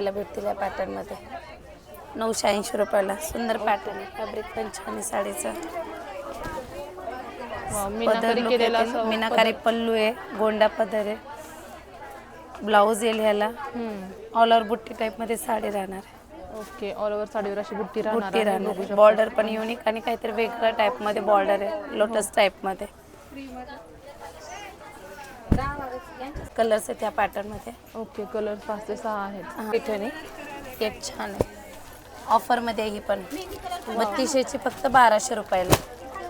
त्याला भेटतील या पॅटर्न मध्ये 980 रुपयाला. सुंदर पॅटर्न आहे, फॅब्रिक पण छान आहे साडीचं. मीनाकारी केलेला मीनाकारी पल्लू आहे, गोंडा पदर आहे, ब्लाऊज येईल ह्याला. ऑल ओव्हर बुट्टी टाइप मध्ये साडी राहणार आहे. ओके, ऑल ओव्हर साडीवर अशी बुट्टी राहणार आहे. बॉर्डर पण युनिक आणि काहीतरी वेगळ्या टाइप मध्ये बॉर्डर आहे, लोटस टाइप मध्ये. कलर्स आहेत त्या पॅटर्न मध्ये. ओके, कलर 5 ते 6 आहेत. पैठणी एक छान आहे, ऑफर मध्ये ही पण 3200 ची फक्त 1200 रुपयाला.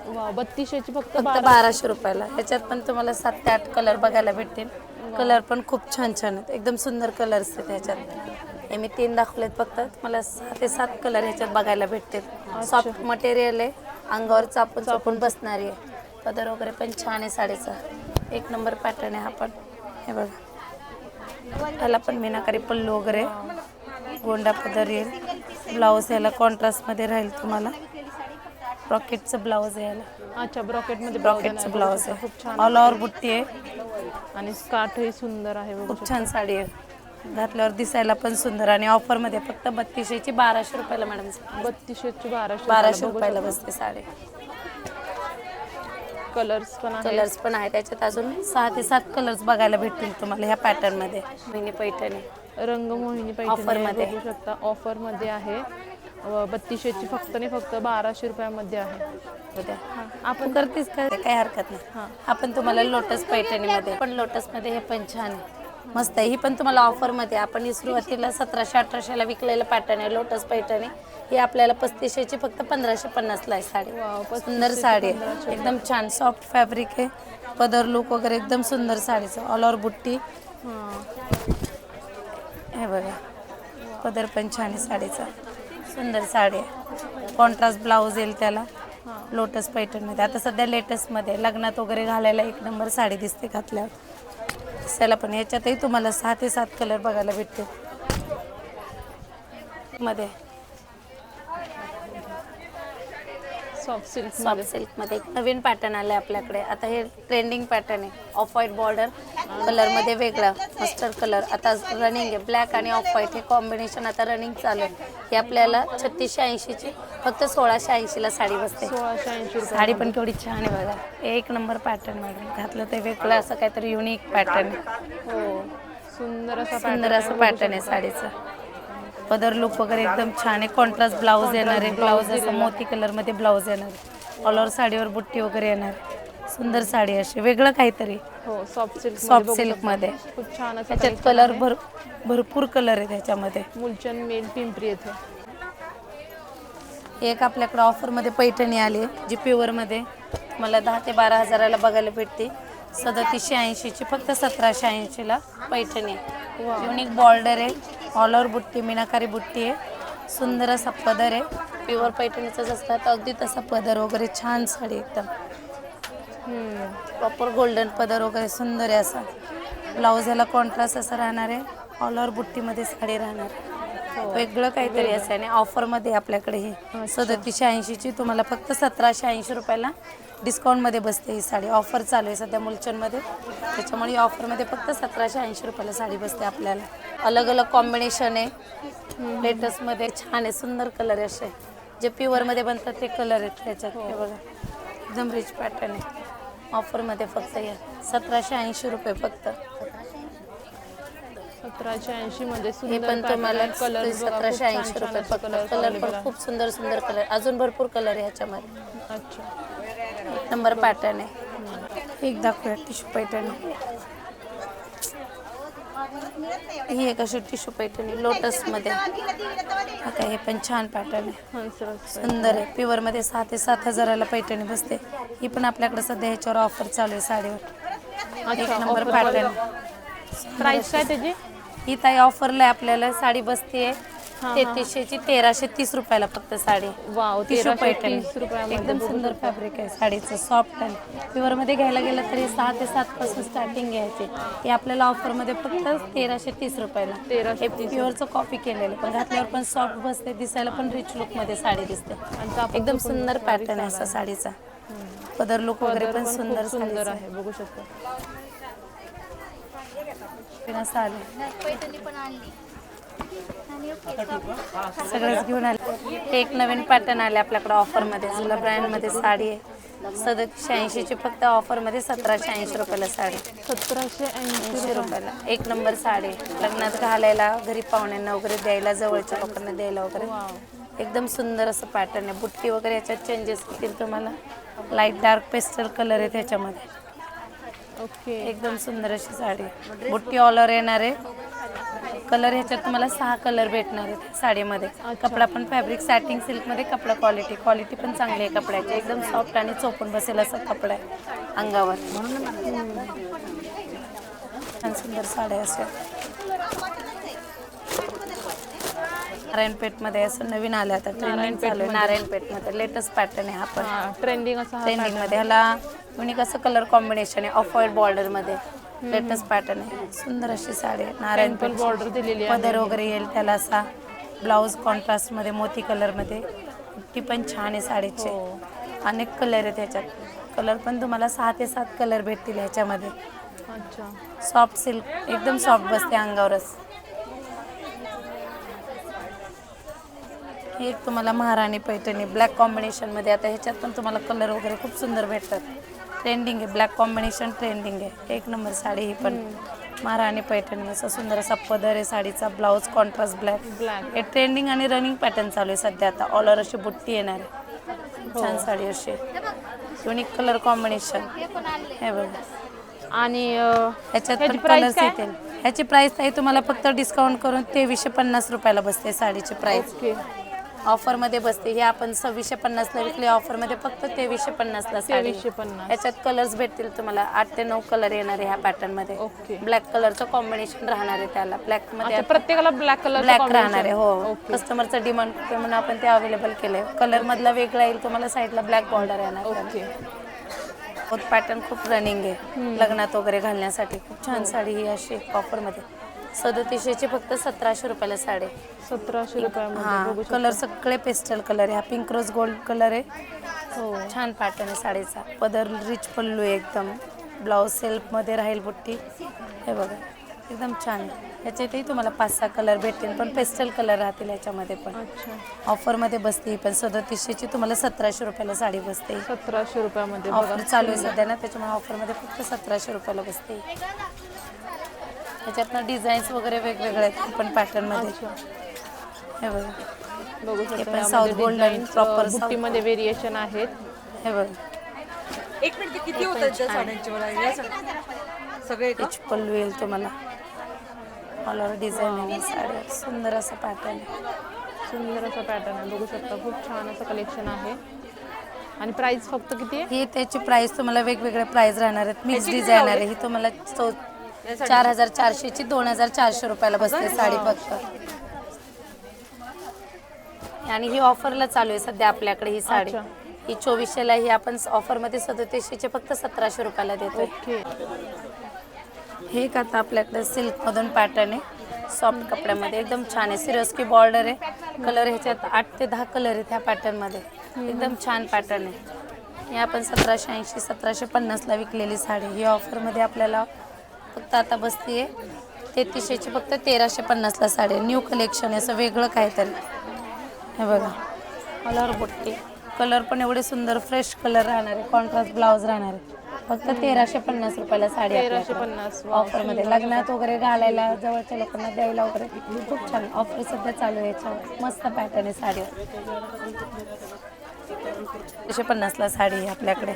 वा, 3200 ची फक्त 1200 रुपयाला. ह्याच्यात पण तुम्हाला 7 ते 8 कलर बघायला भेटतील. कलर पण खूप छान छान आहेत, एकदम सुंदर कलर्स आहेत ह्याच्यात. हे मी 3 दाखवलेत, फक्त तुम्हाला 6 ते 7 कलर ह्याच्यात बघायला भेटतील. सॉफ्ट मटेरियल आहे, अंगावर चापून चापून बसणारी आहे. पदर वगैरे पण छान आहे साडीचा, एक नंबर पॅटर्न आहे हा पण. हे बघा, ह्याला पण मीनाकारी पल्लू वगैरे, गोंडा पदर येईल. ब्लाऊज याला कॉन्ट्रास्ट मध्ये राहील तुम्हाला. ब्रॉकेटचं ब्लाऊज आहे याला. अच्छा, ब्रॉकेटमध्ये ब्रॉकेटचं ब्लाऊज आहे, खूप छान. ऑल ओव्हर बुट्टी आहे आणि स्कार्टही सुंदर आहे. खूप छान साडी आहे, घातल्यावर दिसायला पण सुंदर. आणि ऑफर मध्ये फक्त 3200 ची 1200 रुपयाला मॅडम. 3200 ची 1200 रुपयाला बसते साडी. कलर्स पण आहे त्याच्यात. अजून 6 ते 7 कलर्स बघायला भेटतील तुम्हाला ह्या पॅटर्न मध्ये. मिनी पैठणी, रंगमोहिनी पैठणी ऑफर मध्ये बघू शकता, ऑफर मध्ये आहे. 3200 ची फक्त नाही, फक्त 1200 रुपयामध्ये आहे. आपण करतेस का, काही हरकत नाही. आपण तुम्हाला लोटस पैठणी मध्ये पण, लोटस मध्ये हे पण छान आहे, मस्त आहे. ही पण तुम्हाला ऑफर मध्ये. आपण ही सुरुवातीला 1700-1800 ला विकलेलं पॅटर्न आहे लोटस पैठणी. ही आपल्याला 3500 ची फक्त 1550 ला आहे साडी. सुंदर साडी आहे, एकदम छान सॉफ्ट फॅब्रिक आहे. पदर लुक वगैरे एकदम सुंदर साडीचं. ऑल ओव्हर बुट्टी. हे बघा, पदर पण छान आहे साडीचा, सुंदर साडी आहे. कॉन्ट्रास्ट ब्लाऊज येईल त्याला, लोटस पैठण मध्ये. आता सध्या लेटेस्ट मध्ये लग्नात वगैरे घालायला एक नंबर साडी दिसते घातल्यावर. दिसायला पण. याच्यातही तुम्हाला 6 ते 7 कलर बघायला भेटते मध्ये. सॉफ्ट सिल्क मध्ये एक नवीन पॅटर्न आले आपल्याकडे आता. हे ट्रेंडिंग पॅटर्न आहे, ऑफ व्हाईट बॉर्डर कलर मध्ये वेगळा मस्टर्ड कलर आता रनिंग आहे. ब्लॅक आणि ऑफ व्हाईट हे कॉम्बिनेशन आता रनिंग चालू आहे. हे आपल्याला 3680 ची फक्त 1680 ला साडी बसते. 1680 साडी पण केवढी छान आहे बघा, एक नंबर पॅटर्न मॅडम. घातलं ते वेगळं असं काहीतरी युनिक पॅटर्न. हो, सुंदर असं पॅटर्न आहे साडीचं. पदर लुक वगैरे एकदम छान आहे. कॉन्ट्रास्ट ब्लाऊज येणार आहे, ब्लाऊज असं मोती कलर मध्ये ब्लाऊज येणार आहे. ऑल ओव्हर साडीवर बुट्टी वगैरे येणार. सुंदर साडी अशी, वेगळं काहीतरी. हो, सॉफ्ट सिल्क मध्ये खूप छान. त्याच्यात कलर भरपूर कलर आहे त्याच्यामध्ये. मुलचंद मेल पिंपरी येथे एक आपल्याकडे ऑफर मध्ये पैठणी आली जी प्युअर मध्ये मला 10 ते 12 हजाराला बघायला भेटते. 3780 ची फक्त 1780 ला पैठणी. युनिक बॉर्डर आहे, ऑल ओव्हर बुट्टी, मीनाकारी बुट्टी आहे. सुंदर असा पदर आहे, प्युअर पैठणीचा जसं तर अगदी तसा पदर वगैरे. छान साडी एकदम प्रॉपर गोल्डन पदर वगैरे सुंदर आहे असा. ब्लाऊज ह्याला कॉन्ट्रास्ट असं राहणार आहे. ऑल ओव्हर बुट्टीमध्ये साडी राहणार, वेगळं काहीतरी असं. आणि ऑफरमध्ये आपल्याकडे ही 3780 ची तुम्हाला फक्त 1780 रुपयाला डिस्काउंटमध्ये बसते ही साडी. ऑफर चालू आहे सध्या मुलचंदमध्ये, त्याच्यामुळे ऑफरमध्ये फक्त 1780 रुपयाला साडी बसते आपल्याला. अलग अलग कॉम्बिनेशन आहे लेटेस्टमध्ये, छान आहे. सुंदर कलर आहे असे जे प्युअरमध्ये बनतात ते कलर आहेत त्याच्यात. हे बघा, एकदम रिच पॅटर्न आहे. ऑफरमध्ये फक्त या 1780 रुपये फक्त. 1780 मध्ये हे पण तुम्हाला कलर 1780 रुपये फक्त. कलर पण खूप सुंदर सुंदर कलर, अजून भरपूर कलर आहे ह्याच्यामध्ये. अच्छा, एक नंबर पॅटर्न आहे. एक दाखवूया टिश्यू पैठणी. ही एक अशी टिश्यू पैठणी लोटस मध्ये. आता हे पण छान पॅटर्न आहे, सुंदर आहे. प्युअर मध्ये 6 ते 7 हजाराला पैठणी बसते. ही पण आपल्याकडे सध्या ह्याच्यावर ऑफर चालू आहे साडीवर. एक नंबर पॅटर्न. प्राइस काय त्याची? ही ताई ऑफरला आहे आपल्याला साडी बसते 3300 ची 1330 रुपयाला फक्त साडी. वाव, टिश्यू पैठणी 1330 रुपयामध्ये. एकदम सुंदर फॅब्रिक आहे साडीचं, सॉफ्ट आहे. प्युअर मध्ये घ्यायला गेलं तरी 6 ते 7 पासून स्टार्टिंग घ्यायची. हे आपल्याला ऑफर मध्ये फक्त 1330 रुपयाला. हे प्युअरचं कॉपी केलेलं, पण घातल्यावर पण सॉफ्ट बसते, दिसायला पण रिच लुक मध्ये साडी दिसते. एकदम सुंदर पॅटर्न आहे असा साडीचा. पदर लुक वगैरे पण सुंदर आहे, बघू शकता. पैठणी पण आणली. सगळंच घेऊन आले. एक नवीन पॅटर्न आले आपल्याकडे ऑफरमध्ये. झुला ब्रँडमध्ये साडी आहे. 8780ची फक्त ऑफरमध्ये 1780 रुपयाला साडी. 1780 रुपयाला एक नंबर साडी. लग्नात घालायला, घरी पाहुण्यांना वगैरे द्यायला, जवळच्या लोकांना द्यायला वगैरे एकदम सुंदर असं पॅटर्न आहे. बुट्टी वगैरे याच्यात चेंजेस होतील तुम्हाला. लाईट डार्क पेस्टल कलर आहे त्याच्यामध्ये. ओके. एकदम सुंदर अशी साडी. बुट्टी ऑल ओव्हर येणार आहे. कलर ह्याच्यात तुम्हाला 6 कलर भेटणार आहेत साडीमध्ये. कपडा पण फॅब्रिक सॅटिंग सिल्कमध्ये. कपडा क्वालिटी पण चांगली आहे कपड्याची. एकदम सॉफ्ट आणि चोपून बसेल असं कपडा आहे अंगावर. छान सुंदर साड्या अशा. नारायणपेठमध्ये असं नवीन आलं आता. ट्रेंडिंग चालू आहे नारायणपेठमध्ये. लेटेस्ट पॅटर्न आहे हा पण. ट्रेंडिंग असा ट्रेंडिंगमध्ये. ह्याला युनिक असं कलर कॉम्बिनेशन आहे. ऑफ व्हाईट बॉर्डरमध्ये लेटेस्ट पॅटर्न आहे. सुंदर अशी साडी आहे. नारायणपेठ बॉर्डर दिलेली आहे. पदर वगैरे येईल त्याला असा. ब्लाऊज कॉन्ट्रास्टमध्ये मोती कलरमध्ये. ती पण छान आहे साडीचे. अनेक कलर आहेत ह्याच्यात. कलर पण तुम्हाला 6 ते 7 कलर भेटतील ह्याच्यामध्ये. अच्छा. सॉफ्ट सिल्क एकदम सॉफ्ट बसते अंगावरच. हे एक तुम्हाला महाराणी पैठणी ब्लॅक कॉम्बिनेशनमध्ये. आता ह्याच्यात पण तुम्हाला कलर वगैरे खूप सुंदर भेटतात. ट्रेंडिंग आहे. ब्लॅक कॉम्बिनेशन ट्रेंडिंग आहे. एक नंबर साडी ही पण. महाराणी पैठणी. असा सुंदर असा पदर आहे साडीचा. Blouse contrast black. हे ट्रेंडिंग आणि रनिंग पॅटर्न चालू आहे सध्या आता. ऑल ओव्हर अशी बुट्टी येणार आहे. छान साडी अशी. Unique colour combination. हे बघा. आणि ह्याच्यात पण कलर्स येतील. ह्याची प्राइस आहे तुम्हाला फक्त डिस्काउंट करून 2350 रुपयाला बसते साडीची प्राइस. ऑफरमध्ये बसते. हे आपण 2650ला विकले. ऑफरमध्ये फक्त 2350ला साडी. 2350. ह्याच्यात कलर्स भेटतील तुम्हाला. 8 ते 9 कलर येणार आहे ह्या पॅटर्नमध्ये. ओके. ब्लॅक कलरचं कॉम्बिनेशन राहणार आहे त्याला. ब्लॅकमध्ये प्रत्येकाला ब्लॅक कलर ब्लॅक राहणार आहे. हो. कस्टमरचं डिमांड म्हणून आपण ते अवेलेबल केलंय. कलर मधला वेगळा येईल तुम्हाला. साईडला ब्लॅक बॉर्डर येणार. ओके. पॅटर्न खूप रनिंग आहे लग्नात वगैरे घालण्यासाठी. खूप छान साडी ही अशी ऑफरमध्ये. 3700ची फक्त 1700 रुपयाला साडी. 1700 रुपयामध्ये. हा. कलर सगळे पेस्टल कलर आहे. हा पिंक रोज गोल्ड कलर आहे. हो. छान पॅटर्न आहे साडीचा. पदर रिच पल्लू आहे एकदम. ब्लाऊज सेल्फमध्ये राहील बुट्टी. हे बघा एकदम छान आहे. ह्याच्यातही तुम्हाला 5-6 कलर भेटतील पण पेस्टल कलर राहतील ह्याच्यामध्ये पण. अच्छा. ऑफरमध्ये बसते पण 3700ची तुम्हाला 1700 रुपयाला साडी बसते. 1700 रुपयामध्ये. ऑफर चालू आहे सध्या ना त्याच्यामुळे ऑफरमध्ये फक्त 1700 रुपयाला बसते. त्याच्यातनं डिझाईन्स वगैरे वेगवेगळे आहेत पण पॅटर्नमध्ये. हे बघा. बघू हे शकता. पण साऊथ गोल्डन प्रॉपर बुट्टीमध्ये व्हेरिएशन आहेत. हे बघा. एक मिनिट किती होतात त्या साड्यांचे मला या सगळे रिच पल्लू येईल तुम्हाला. ऑल ओव्हर डिझाईन आहे साडी. सुंदर असं पॅटर्न आहे. सुंदर असा पॅटर्न आहे. बघू शकता. खूप छान असं कलेक्शन आहे. आणि प्राइस फक्त किती आहे? ही त्याची प्राइस तुम्हाला वेगवेगळे प्राइस राहणार आहेत. मिक्स डिझायनर आहे. ही तुम्हाला 4400ची 2400 रुपयाला बसते साडी फक्त. आणि ही ऑफरला चालू आहे सध्या आपल्याकडे ही साडी. ही 2400ला. ही आपण ऑफरमध्ये 3700चे फक्त 1700 रुपयाला देतो. ओके. हे एक आता आपल्याकडे सिल्कमधून पॅटर्न आहे. सॉफ्ट कपड्यामध्ये एकदम छान आहे. सिरोस्की बॉर्डर आहे. कलर ह्याच्यात 8 ते 10 कलर आहेत ह्या पॅटर्नमध्ये. एकदम छान पॅटर्न आहे. ही आपण 1780 1750ला विकलेली साडी. ही ऑफरमध्ये आपल्याला फक्त आता बसते 3300ची फक्त 1350ला साडी. न्यू कलेक्शन आहे असं वेगळं काहीतरी. हे बघा. कलर बुट्टी. कलर पण एवढे सुंदर फ्रेश कलर राहणार आहे. कॉन्ट्रास्ट ब्लाऊज राहणार आहे. फक्त 1350 रुपयाला साडी. 1350. ऑफरमध्ये लग्नात वगैरे घालायला, जवळच्या लोकांना द्यायला वगैरे खूप छान ऑफर सध्या चालू आहे याच्यावर. मस्त पॅटर्न आहे साडीवर. 1350ला साडी आहे आपल्याकडे.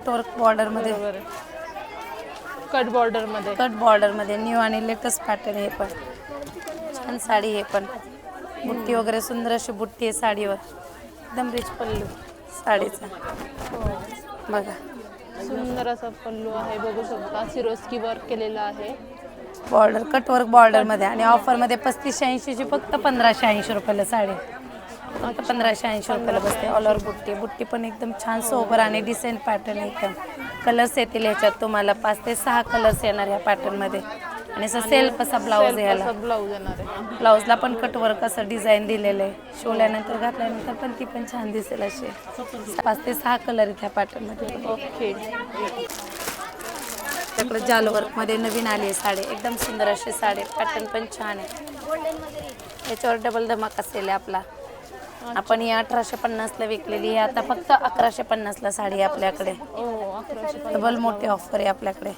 टोर्क बॉर्डरमध्ये. कट बॉर्डरमध्ये. कट बॉर्डरमध्ये न्यू आणि लेटेस्ट पॅटर्न. हे पण छान साडी. हे पण बुट्टी वगैरे सुंदर अशी बुट्टी आहे साडीवर. एकदम रिच पल्लू साडीचा. बघा. सुंदर असा पल्लू आहे. बघू शकता. सिरोस्की वर्क केलेलं आहे. बॉर्डर कटवर्क बॉर्डरमध्ये. आणि ऑफरमध्ये 3580ची फक्त 1580 रुपयाला साडी. फक्त 1580 रुपयाला बसते. ऑल ओव्हर बुट्टी. बुट्टी पण एकदम छान सोबर आणि डिसेंट पॅटर्न एकदम. कलर्स येतील ह्याच्यात तुम्हाला 5 ते 6 कलर्स येणार ह्या पॅटर्नमध्ये. आणि असं सेल्फ असा ब्लाऊज यायला. ब्लाऊज येणार आहे. ब्लाऊजला पण कटवर्क असं डिझाईन दिलेलं आहे. शिवल्यानंतर घातल्यानंतर पण ती पण छान दिसेल अशी. 5 ते 6 कलर आहेत ह्या पॅटर्नमध्ये. ओके. आपल्याकडे जाल वर्कमध्ये नवीन आली आहे साडी, एकदम सुंदर अशी साडी, पॅटर्न पण छान आहे. याच्यावर डबल धमाका सेल आहे आपला. आपण ही 1850ला विकलेली आहे, आता फक्त 1150ला साडी आहे आपल्याकडे. ओ 1150. डबल मोठी ऑफर आहे आपल्याकडे.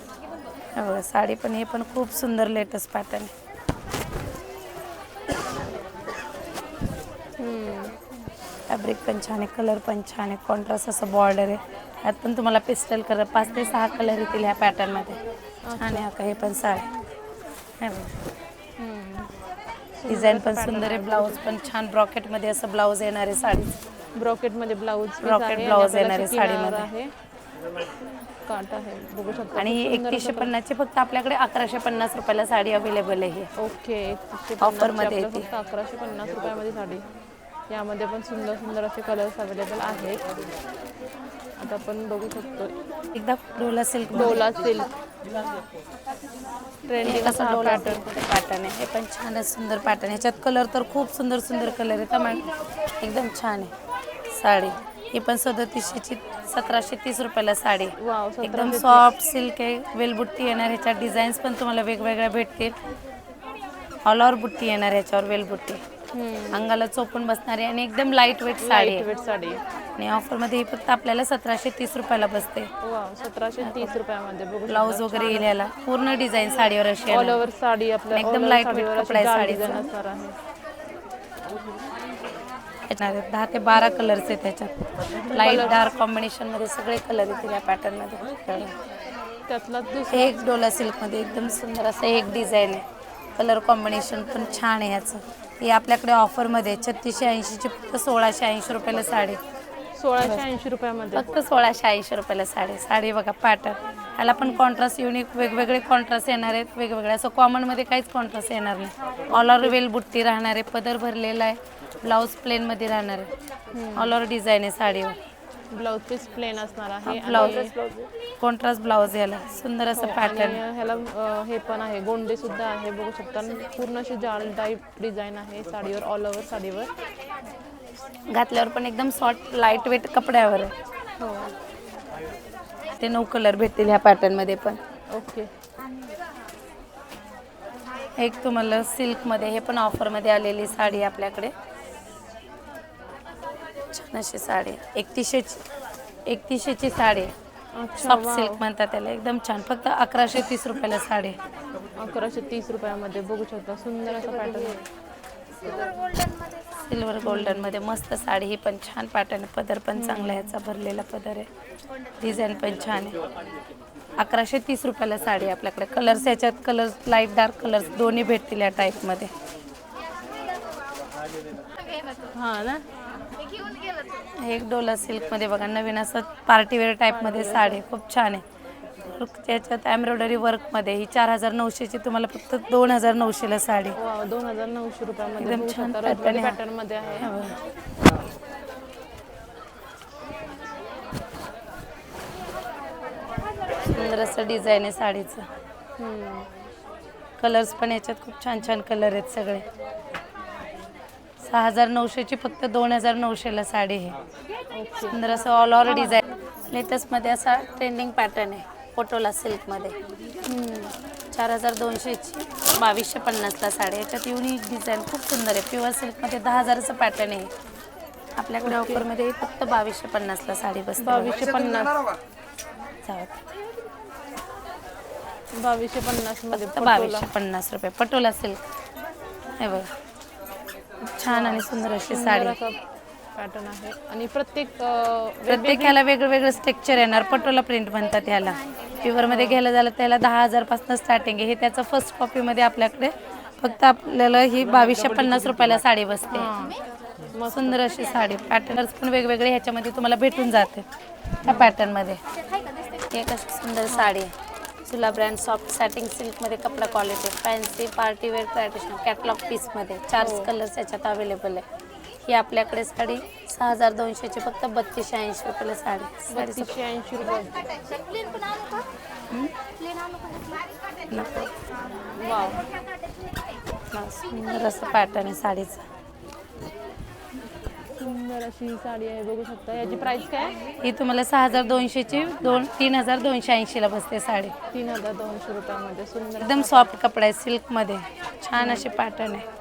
हे बघा साडी पण, हे पण खूप सुंदर लेटेस्ट पॅटर्न आहे. फॅब्रिक पण छान आहे, कलर पण छान आहे, कॉन्ट्रास्ट असं बॉर्डर आहे. यात पण तुम्हाला पिस्टल कलर 5 ते 6 कलर येतील ह्या पॅटर्नमध्ये. छान आहे. हे पण साडी हे बघा, डिझाईन पण सुंदर आहे. ब्लाऊज पण छान ब्रॉकेटमध्ये असं ब्लाऊज येणार आहे साडी. ब्रॉकेटमध्ये ब्लाऊज ब्रॉकेट ब्लाऊज येणार आहे साडीमध्ये. आहे काट आहे बघू शकता. आणि 3150 ची फक्त आपल्याकडे 1150 रुपयाला साडी अवेलेबल आहे. ओके, ऑफरमध्ये येते. फक्त 1150 रुपयामध्ये साडी. यामध्ये पण सुंदर सुंदर असे कलर्स अवेलेबल आहेत. आता आपण बघू शकतो एकदा Dola silk Dola silk trending असा डोला पॅटर्न. पॅटर्न आहे. हे पण छान आहे, सुंदर पॅटर्न. ह्याच्यात कलर तर खूप सुंदर सुंदर कलर आहेत. एकदम छान आहे साडी. ही पण 3700ची 1730 रुपयाला साडी. वाव, एकदम सॉफ्ट सिल्क आहे, वेलबुट्टी येणार. ह्याच्यात डिझाईन्स पण तुम्हाला वेगवेगळ्या भेटतील. ऑल ओव्हर बुट्टी येणार ह्याच्यावर, वेलबुट्टी अंगाला चोपून बसणारी आणि एकदम लाईट वेट साडी आहे. वेट साडी. आणि ऑफरमध्ये ही फक्त आपल्याला 1730 रुपयाला बसते. वाव, 1730 रुपयामध्ये बघू. ब्लाऊज वगैरे येईल याला, पूर्ण डिझाईन साडीवर अशी ऑल ओव्हर साडी आपल्या एकदम लाईट वेट कपडा आहे साडीचा. असणार आहे. 10 ते 12 कलर्स आहेत त्याच्यात. लाईट डार्क कॉम्बिनेशन मध्ये सगळे कलर येतील या पॅटर्न मध्ये. त्यातला एक डोला सिल्क मध्ये एकदम सुंदर असं एक डिझाईन आहे. कलर कॉम्बिनेशन पण छान आहे याचं. ही आपल्याकडे ऑफरमध्ये 3680ची फक्त 1680 रुपयाला साडी. 1680 रुपयामध्ये फक्त 1680 रुपयाला साडी. साडी बघा पॅटर्न. ह्याला पण कॉन्ट्रास्ट युनिक वेगवेगळे कॉन्ट्रास्ट येणार आहेत. वेगवेगळे असं कॉमनमध्ये काहीच कॉन्ट्रास्ट येणार नाही. ऑल ओव्हर वेल बुट्टी राहणार आहे, पदर भरलेला आहे, ब्लाऊज प्लेनमध्ये राहणार आहे. ऑल ओव्हर डिझाईन आहे साडीवर. ब्लाऊज पीस प्लेन असणार आहे. ब्लाऊज कॉन्ट्रास्ट ब्लाऊज याला सुंदर असं पॅटर्न. ह्याला हे पण आहे, गोंडे सुद्धा आहे बघू शकता. पूर्ण अशी जाल टाईप डिझाईन आहे साडीवर, ऑल ओव्हर साडीवर. घातल्यावर पण एकदम सॉफ्ट लाईट वेट कपड्यावर आहे. हो, ते 9 कलर भेटतील ह्या पॅटर्न मध्ये पण. ओके. एक तुम्हाला सिल्क मध्ये, हे पण ऑफर मध्ये आलेली साडी आपल्याकडे. छान अशी साडी 3100ची साडी. सॉफ्ट सिल्क म्हणतात त्याला. एकदम छान. फक्त 1130 रुपयाला साडी. 1130 रुपयामध्ये बघू शकता. सुंदर असा पॅटर्न. सिल्वर गोल्डन मध्ये मस्त साडी. ही पण छान पॅटर्न. पदर पण चांगला ह्याचा भरलेला पदर आहे. डिझाईन पण छान आहे. 1130 रुपयाला साडी आपल्याकडे. कलर्स याच्यात कलर्स लाईट डार्क कलर्स दोन्ही भेटतील या टाईप मध्ये. हा ना. एक डोला सिल्क मध्ये बघा, नवीन असं पार्टीवेअर टाईप मध्ये साडी. खूप छान आहे. त्याच्यात एम्ब्रॉयडरी वर्क मध्ये. ही 4900ची तुम्हाला फक्त 2900ला साडी. 2900 रुपयामध्ये एकदम छान पॅटर्न मध्ये आहे. सुंदर असं डिझाईन आहे साडीचं. कलर्स पण याच्यात खूप छान छान कलर आहेत सगळे. 6900ची फक्त 2900ला साडी आहे. सुंदर असं ऑल ओव्हर डिझाईन. लेटेस्ट मध्ये असा ट्रेंडिंग पॅटर्न आहे पटोला सिल्क मध्ये. 4200ची 2250ला साडी. याच्यात युनिक डिझाईन खूप सुंदर आहे. प्युअर सिल्क मध्ये 10000चं पॅटर्न आहे आपल्याकडे. ऑफर मध्ये फक्त 2250ला साडी बसते. 2250. 2250 मध्ये 2250 रुपये पटोला सिल्क. हे बघा छान आणि सुंदर अशी साडी. पॅटर्न आहे. आणि प्रत्येकाला वेगळं वेगळं स्ट्रक्चर येणार. पटोला प्रिंट म्हणतात ह्याला. प्युअर मध्ये घ्यायला झालं त्याला 10,000 पासून स्टार्टिंग आहे. हे त्याचं फर्स्ट कॉपी मध्ये आपल्याकडे फक्त आपल्याला ही 2250 रुपयाला साडी बसते. सुंदर अशी साडी. पॅटर्न्स पण वेगवेगळे ह्याच्यामध्ये तुम्हाला भेटून जाते त्या पॅटर्न मध्ये. एक अशी सुंदर साडी आहे. सुला ब्रँड सॉफ्ट सॅटिंग सिल्क मध्ये कपडा quality. Fancy party wear traditional catalogue piece मध्ये 4 कलर्स याच्यात अवेलेबल आहे. ही आपल्याकडे साडी 6200ची फक्त 3280 रुपयाला साडी. 3280 रुपये. वाव, सुंदर असं पॅटर्न आहे साडीचं. सुंदर अशी साडी आहे, बघू शकता. याची प्राइस काय आहे? ही तुम्हाला 6200ची 3280ला बसते साडी. 3200 रुपयामध्ये सुंदर एकदम सॉफ्ट कपडा आहे, सिल्कमध्ये छान असे पॅटर्न आहे.